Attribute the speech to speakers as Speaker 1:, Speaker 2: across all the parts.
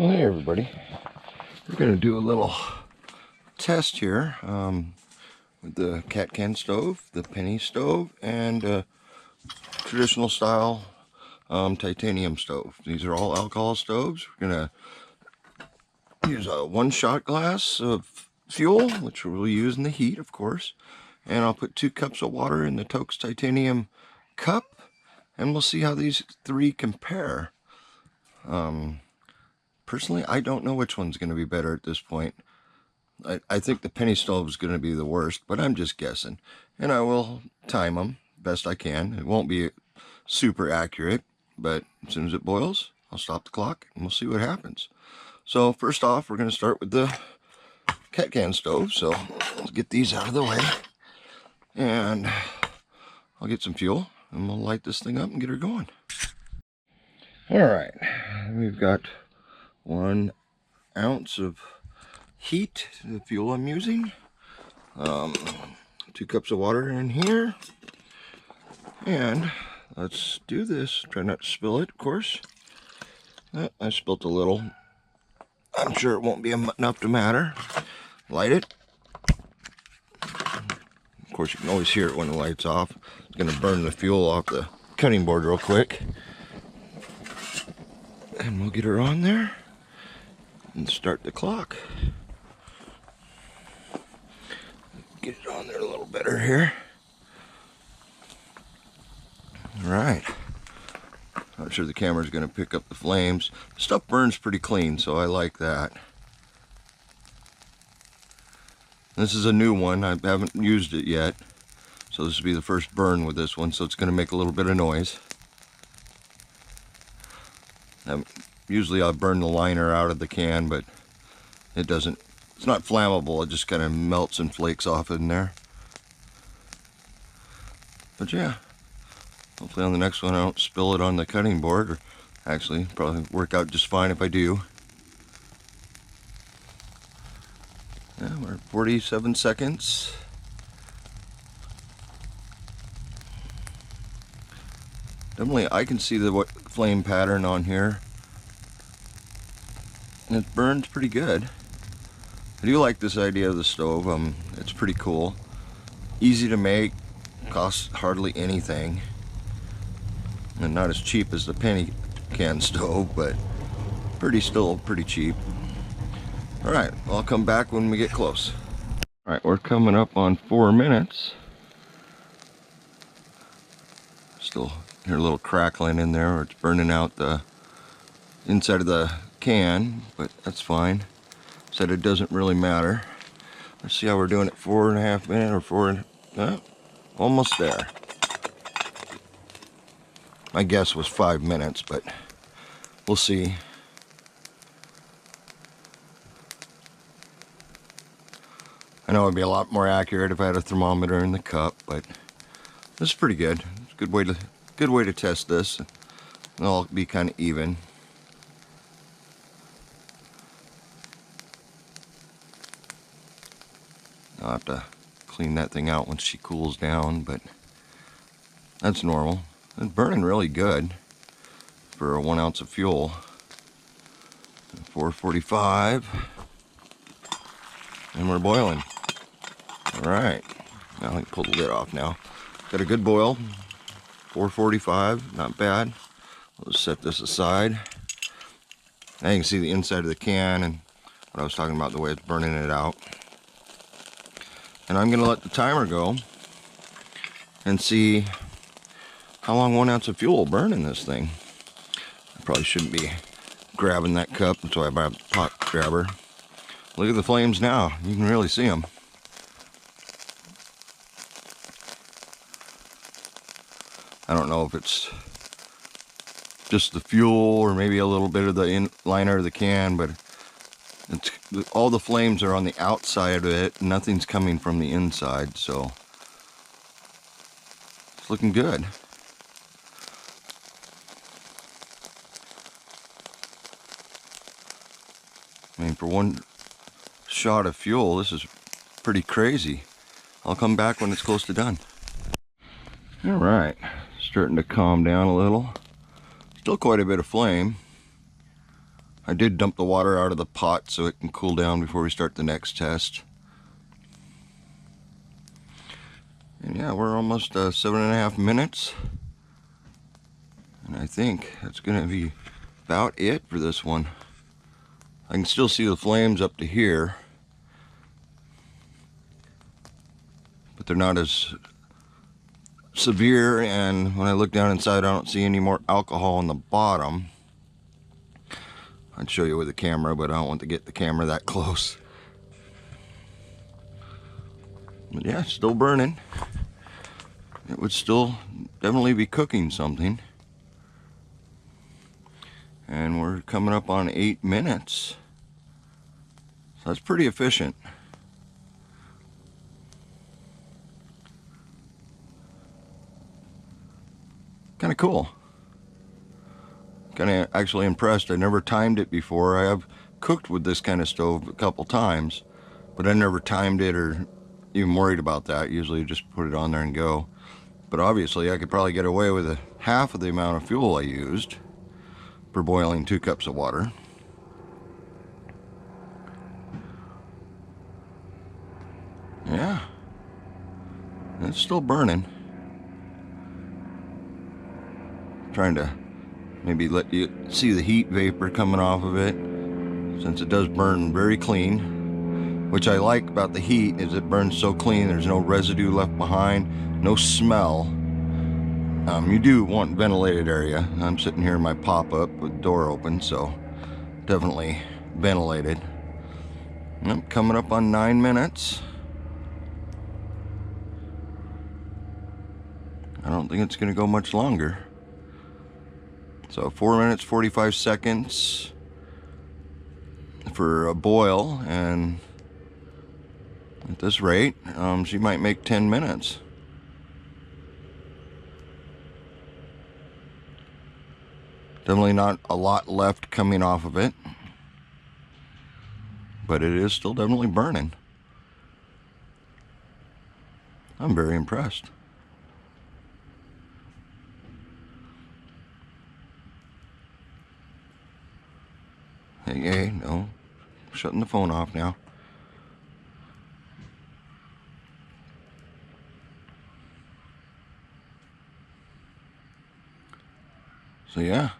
Speaker 1: Well, hey everybody, we're going to do a little test here with the Catcan stove, the penny stove, and traditional style titanium stove. These are all alcohol stoves. We're going to use a 1-shot glass of fuel, which we'll use in the heat, of course, and I'll put 2 cups of water in the Toaks titanium cup, and we'll see how these 3 compare. Personally, I don't know which one's going to be better at this point. I think the penny stove is going to be the worst, but I'm just guessing. And I will time them best I can. It won't be super accurate, but as soon as it boils, I'll stop the clock and we'll see what happens. So first off, we're going to start with the Catcan stove. So let's get these out of the way. And I'll get some fuel and we'll light this thing up and get her going. All right, we've got 1 ounce of heat to the fuel I'm using. 2 cups of water in here. And let's do this. Try not to spill it, of course. I spilled a little. I'm sure it won't be enough to matter. Light it. Of course, you can always hear it when the light's off. It's going to burn the fuel off the cutting board real quick. And we'll get her on there and start the clock. Get it on there a little better here. All right. Not sure the camera's going to pick up the flames. Stuff burns pretty clean, so I like that. This is a new one. I haven't used it yet, so this will be the first burn with this one, so it's going to make a little bit of noise. Usually I'll burn the liner out of the can, but it doesn't. It's not flammable. It just kind of melts and flakes off in there. But yeah, hopefully on the next one I don't spill it on the cutting board, or actually probably work out just fine if I do. Yeah, we're at 47 seconds. Definitely I can see the flame pattern on here. And it burns pretty good. I do like this idea of the stove. It's pretty cool. Easy to make, costs hardly anything. And not as cheap as the penny can stove, but still pretty cheap. Alright, I'll come back when we get close. Alright, we're coming up on 4 minutes. Still hear a little crackling in there, or it's burning out the inside of the can, but that's fine. Said it doesn't really matter. Let's see how we're doing at 4.5 minutes, or almost there. My guess was 5 minutes, but we'll see. I know it'd be a lot more accurate if I had a thermometer in the cup, but this is pretty good. It's a good way to test this. It'll be kind of even. I'll have to clean that thing out once she cools down, but that's normal. It's burning really good for a 1 ounce of fuel. 445, and we're boiling. All right, now I can pull the lid off now. Got a good boil, 445, not bad. We'll just set this aside. Now you can see the inside of the can and what I was talking about, the way it's burning it out. And I'm going to let the timer go and see how long 1 ounce of fuel will burn in this thing. I probably shouldn't be grabbing that cup, that's why I bought a pot grabber. Look at the flames now, you can really see them. I don't know if it's just the fuel or maybe a little bit of the liner of the can, but all the flames are on the outside of it. Nothing's coming from the inside, so it's looking good. I mean, for 1 shot of fuel, this is pretty crazy. I'll come back when it's close to done. All right, starting to calm down a little. Still quite a bit of flame. I did dump the water out of the pot so it can cool down before we start the next test. And yeah, we're almost 7.5 minutes. And I think that's going to be about it for this one. I can still see the flames up to here, but they're not as severe, and when I look down inside I don't see any more alcohol on the bottom. I'd show you with the camera, but I don't want to get the camera that close. But yeah, it's still burning. It would still definitely be cooking something. And we're coming up on 8 minutes. So that's pretty efficient. Kind of cool. Kind of actually impressed. I never timed it before. I have cooked with this kind of stove a couple times, but I never timed it or even worried about that. Usually just put it on there and go. But obviously I could probably get away with half of the amount of fuel I used for boiling 2 cups of water. Yeah, it's still burning. Trying to maybe let you see the heat vapor coming off of it, since it does burn very clean. Which I like about the heat is it burns so clean, there's no residue left behind, no smell. You do want ventilated area. I'm sitting here in my pop-up with the door open, so definitely ventilated. Yep, coming up on 9 minutes. I don't think it's going to go much longer. So 4 minutes 45 seconds for a boil, and at this rate she might make 10 minutes. Definitely not a lot left coming off of it, but it is still definitely burning. I'm very impressed. Hey, no, shutting the phone off now. So yeah,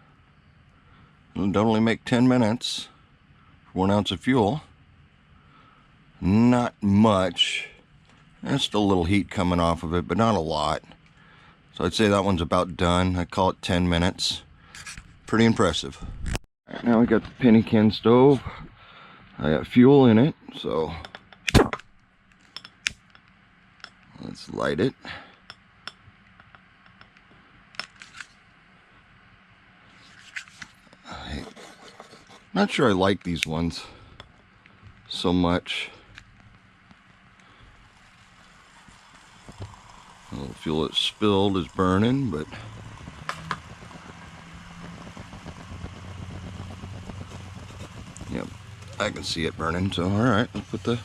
Speaker 1: it'll definitely make 10 minutes for 1 ounce of fuel. Not much. There's still a little heat coming off of it, but not a lot. So I'd say that one's about done. I call it 10 minutes. Pretty impressive. Now we got the penny can stove. I got fuel in it, so let's light it. I'm not sure I like these ones so much. A little fuel that's spilled is burning, but yep, I can see it burning. So all right, let's put the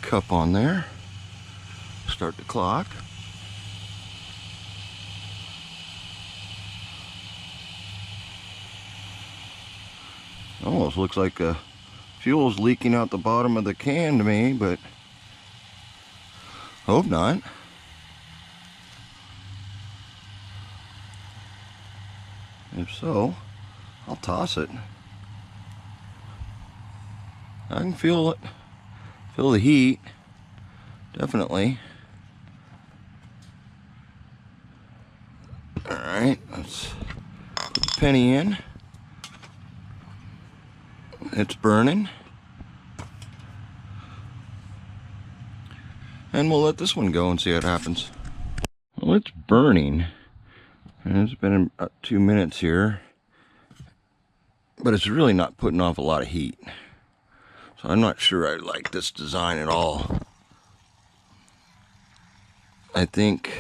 Speaker 1: cup on there. Start the clock. Almost looks like fuel's leaking out the bottom of the can to me, but hope not. If so, I'll toss it. I can feel it. Feel the heat. Definitely. Alright, let's put the penny in. It's burning. And we'll let this one go and see what happens. Well, it's burning. And it's been about 2 minutes here. But it's really not putting off a lot of heat. So I'm not sure I like this design at all. I think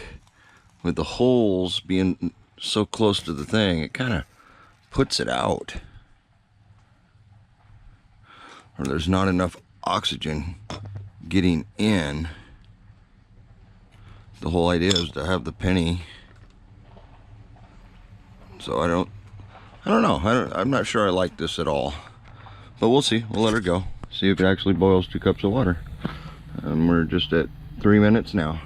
Speaker 1: with the holes being so close to the thing, it kind of puts it out. Or there's not enough oxygen getting in. The whole idea is to have the penny. So I don't know. I'm not sure I like this at all. But we'll see. We'll let her go. See if it actually boils 2 cups of water. And we're just at 3 minutes now.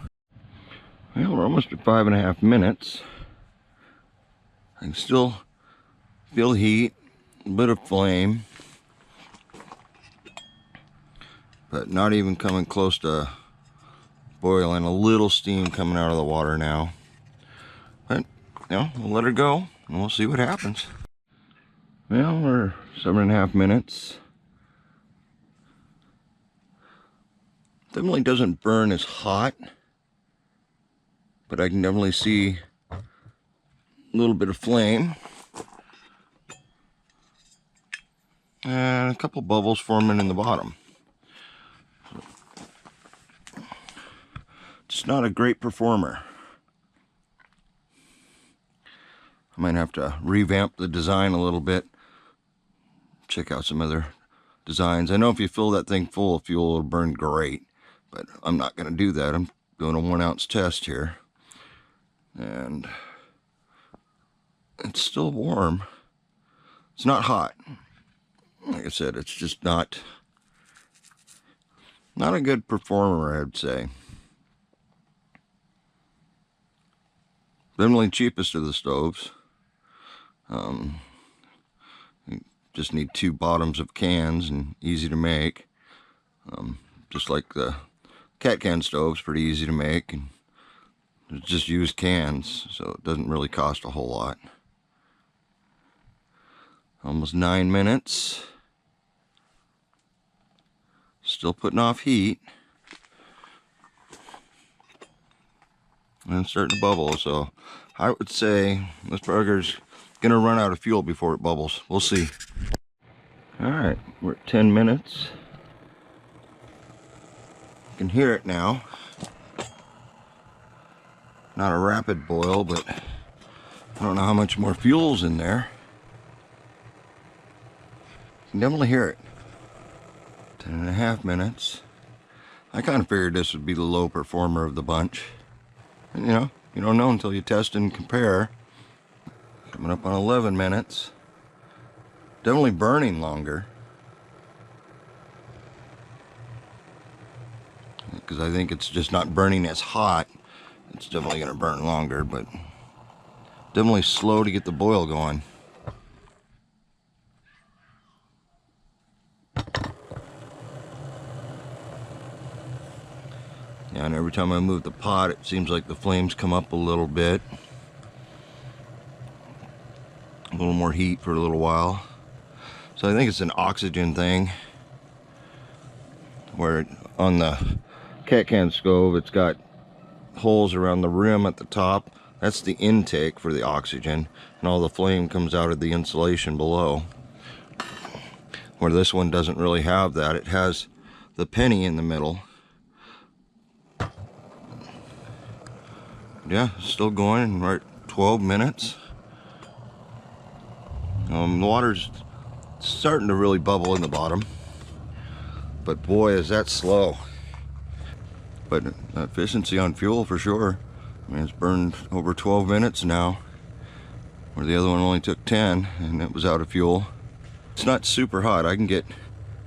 Speaker 1: Well, we're almost at 5.5 minutes. I can still feel the heat, a bit of flame, but not even coming close to boiling. A little steam coming out of the water now. But, you know, we'll let her go and we'll see what happens. Well, we're 7.5 minutes. Definitely doesn't burn as hot, but I can definitely see a little bit of flame. And a couple bubbles forming in the bottom. It's not a great performer. I might have to revamp the design a little bit. Check out some other designs. I know if you fill that thing full of fuel, it'll burn great, but I'm not going to do that. I'm doing a 1 ounce test here. And it's still warm. It's not hot. Like I said, it's just not a good performer, I'd say. Definitely cheapest of the stoves. You just need 2 bottoms of cans and easy to make. Just like the cat can stoves, pretty easy to make, and just use cans, so it doesn't really cost a whole lot. Almost 9 minutes. Still putting off heat. And it's starting to bubble, so I would say this burger's gonna run out of fuel before it bubbles. We'll see. Alright, we're at 10 minutes. You can hear it now. Not a rapid boil, but I don't know how much more fuel's in there. You can definitely hear it. 10.5 minutes. I kind of figured this would be the low performer of the bunch. And, you know, you don't know until you test and compare. Coming up on 11 minutes. Definitely burning longer. Because I think it's just not burning as hot. It's definitely going to burn longer, but definitely slow to get the boil going. Yeah, and every time I move the pot, it seems like the flames come up a little bit. A little more heat for a little while. So I think it's an oxygen thing. Where on the cat can stove, it's got holes around the rim at the top. That's the intake for the oxygen. And all the flame comes out of the insulation below. Where this one doesn't really have that. It has the penny in the middle. Yeah, still going. We're at 12 minutes. The water's starting to really bubble in the bottom. But boy, is that slow. But efficiency on fuel for sure. I mean, it's burned over 12 minutes now. Where the other one only took 10 and it was out of fuel. It's not super hot. I can get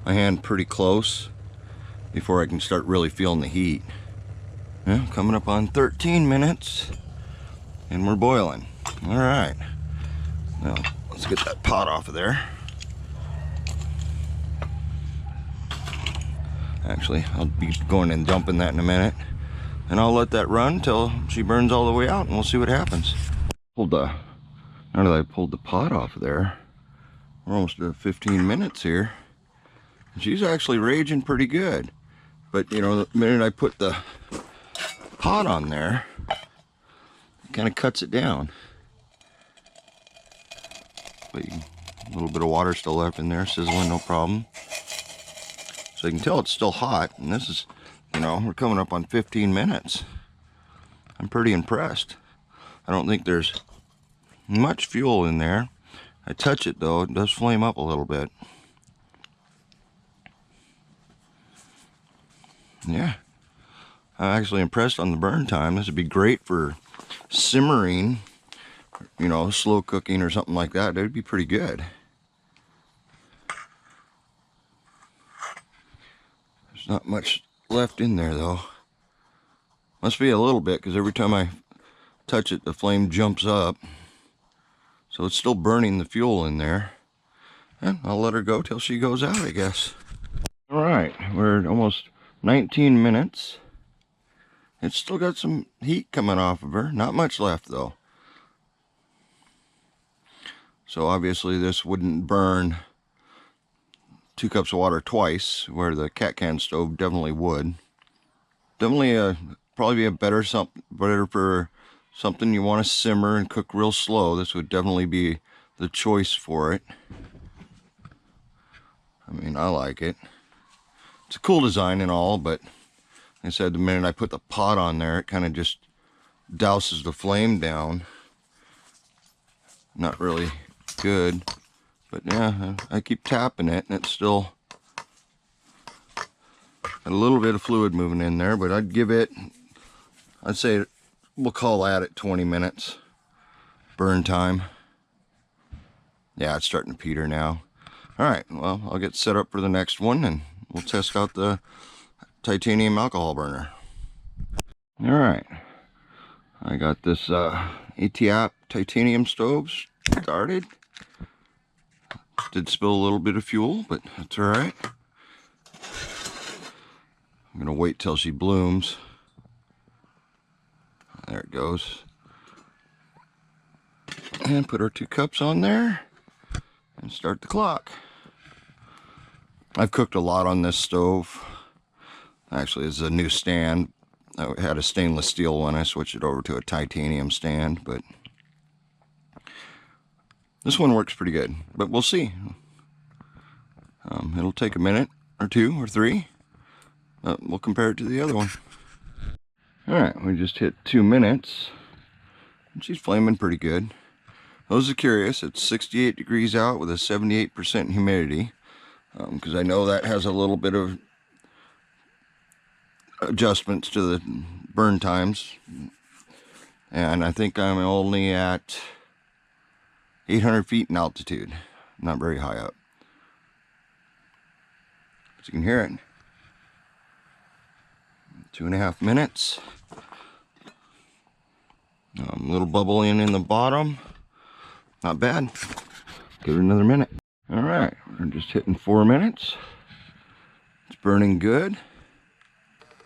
Speaker 1: my hand pretty close before I can start really feeling the heat. Yeah, coming up on 13 minutes and we're boiling. All right, now let's get that pot off of there. Actually, I'll be going and dumping that in a minute, and I'll let that run till she burns all the way out, and we'll see what happens. Now that I pulled the pot off of there, we're almost at 15 minutes here. She's actually raging pretty good, but you know, the minute I put the pot on there, it kind of cuts it down. But a little bit of water still left in there, sizzling, no problem. So you can tell it's still hot, and this is, you know, we're coming up on 15 minutes. I'm pretty impressed. I don't think there's much fuel in there. I touch it though, it does flame up a little bit. Yeah, I'm actually impressed on the burn time. This would be great for simmering, you know, slow cooking or something like that. It would be pretty good. There's not much left in there though. Must be a little bit, because every time I touch it, the flame jumps up. So it's still burning the fuel in there. And I'll let her go till she goes out, I guess. All right, we're at almost 19 minutes. It's still got some heat coming off of her. Not much left though. So obviously this wouldn't burn 2 cups of water twice, where the cat can stove definitely would. Definitely probably be a better for something you want to simmer and cook real slow. This would definitely be the choice for it. I mean, I like it. It's a cool design and all, but like I said, the minute I put the pot on there, it kind of just douses the flame down. Not really good, but yeah, I keep tapping it and it's still got a little bit of fluid moving in there, but I'd say we'll call that at 20 minutes burn time. Yeah, it's starting to peter now. All right, well, I'll get set up for the next one and we'll test out the titanium alcohol burner. All right, I got this ATAP titanium stove started. Did spill a little bit of fuel, but that's all right. I'm gonna wait till she blooms. There it goes. And put our 2 cups on there and start the clock. I've cooked a lot on this stove. Actually, it's a new stand. I had a stainless steel one. I switched it over to a titanium stand, but this one works pretty good. But we'll see. It'll take a minute or 2 or 3. We'll compare it to the other one. Alright, we just hit 2 minutes. And she's flaming pretty good. Those are curious. It's 68 degrees out with a 78% humidity. Because I know that has a little bit of adjustments to the burn times. And I think I'm only at 800 feet in altitude. Not very high up. But you can hear it. 2.5 minutes. A little bubbling in the bottom. Not bad. Give it another minute. All right, we're just hitting 4 minutes. It's burning good.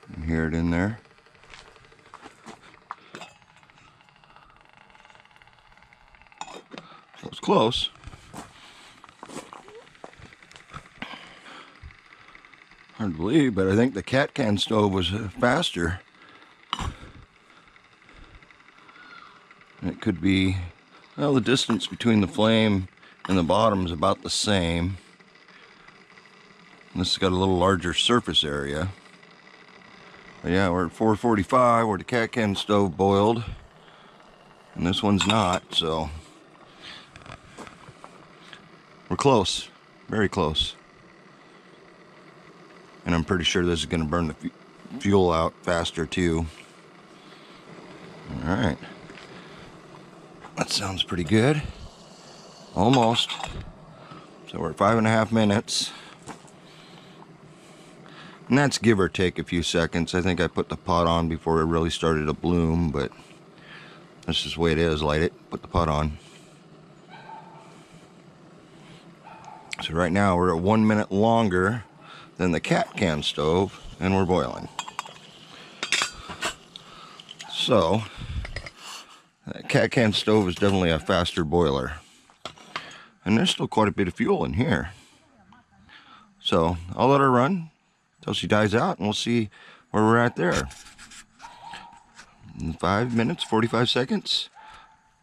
Speaker 1: You can hear it in there. So it's close. Hard to believe, but I think the cat can stove was faster. It could be, well, the distance between the flame and the bottom is about the same. This has got a little larger surface area. But yeah, we're at 445 where the cat can stove boiled. And this one's not, so we're close, very close. And I'm pretty sure this is going to burn the fuel out faster too. All right. That sounds pretty good. Almost. So we're at 5.5 minutes. And that's give or take a few seconds. I think I put the pot on before it really started to bloom, but that's just the way it is. Light it, put the pot on. So right now we're at 1 minute longer than the cat can stove, and we're boiling. So that cat can stove is definitely a faster boiler. And there's still quite a bit of fuel in here. So I'll let her run till she dies out, and we'll see where we're at there. In 5 minutes, 45 seconds.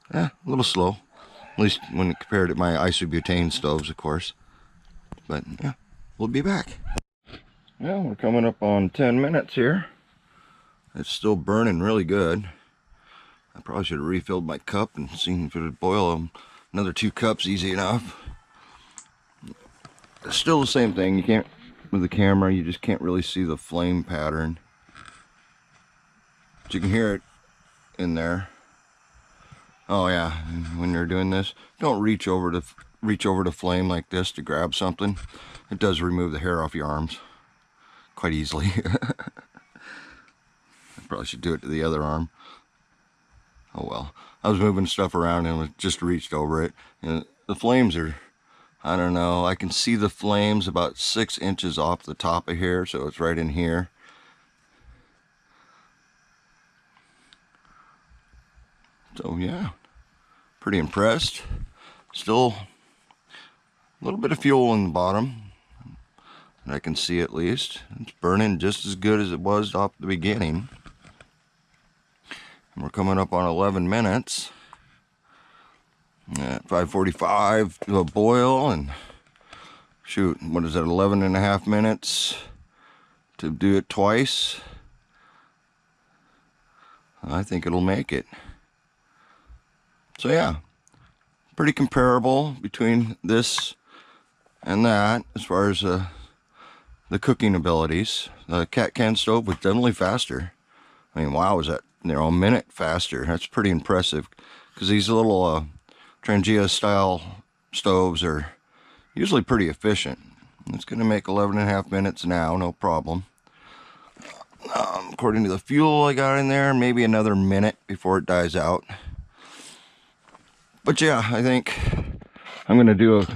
Speaker 1: A little slow. At least when compared to my isobutane stoves, of course. But yeah, we'll be back. Yeah, we're coming up on 10 minutes here. It's still burning really good. I probably should have refilled my cup and seen if it would boil another 2 cups easy enough. It's still the same thing. You can't, with the camera, you just can't really see the flame pattern. But you can hear it in there. Oh yeah, when you're doing this, don't reach over the flame like this to grab something. It does remove the hair off your arms. quite easily. I probably should do it to the other arm. Oh well. I was moving stuff around and just reached over it. And the flames are, I don't know, I can see the flames about 6 inches off the top of here, so it's right in here. So yeah, pretty impressed. Still a little bit of fuel in the bottom, I can see at least. It's burning just as good as it was off the beginning. And we're coming up on 11 minutes. At 5:45 to a boil, and shoot, what is that, 11.5 minutes to do it twice. I think it'll make it. So yeah, pretty comparable between this and that as far as the cooking abilities. The Catcan stove was definitely faster. I mean, wow, was that, a minute faster. That's pretty impressive, because these little Trangia style stoves are usually pretty efficient. It's going to make 11.5 minutes now, no problem. According to the fuel I got in there, maybe another minute before it dies out. But yeah, I think I'm going to do a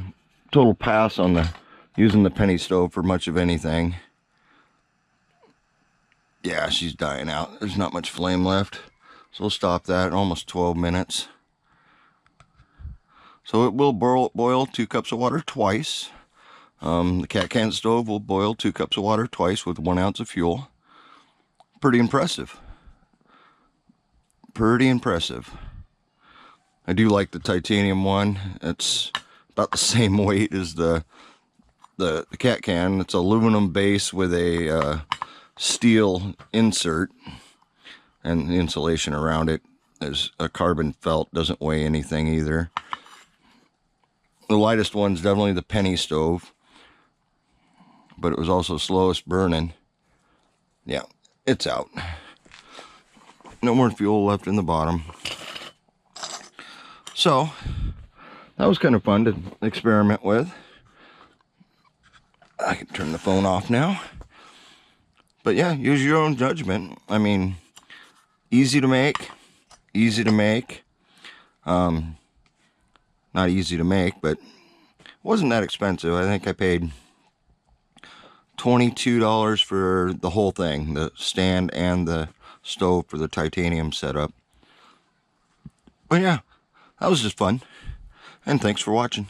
Speaker 1: total pass on using the penny stove for much of anything. Yeah, she's dying out. There's not much flame left. So we'll stop that. Almost 12 minutes. So it will boil 2 cups of water twice. The Catcan stove will boil 2 cups of water twice with 1 ounce of fuel. Pretty impressive. Pretty impressive. I do like the titanium one. It's about the same weight as the Catcan. It's aluminum base with a steel insert, and the insulation around it is a carbon felt. Doesn't weigh anything either. The lightest one's definitely the penny stove, but it was also slowest burning. Yeah, it's out. No more fuel left in the bottom. So that was kind of fun to experiment with. I can turn the phone off now. But yeah, use your own judgment. I mean, easy to make. Not easy to make, but it wasn't that expensive. I think I paid $22 for the whole thing, the stand and the stove for the titanium setup. But yeah, that was just fun. And thanks for watching.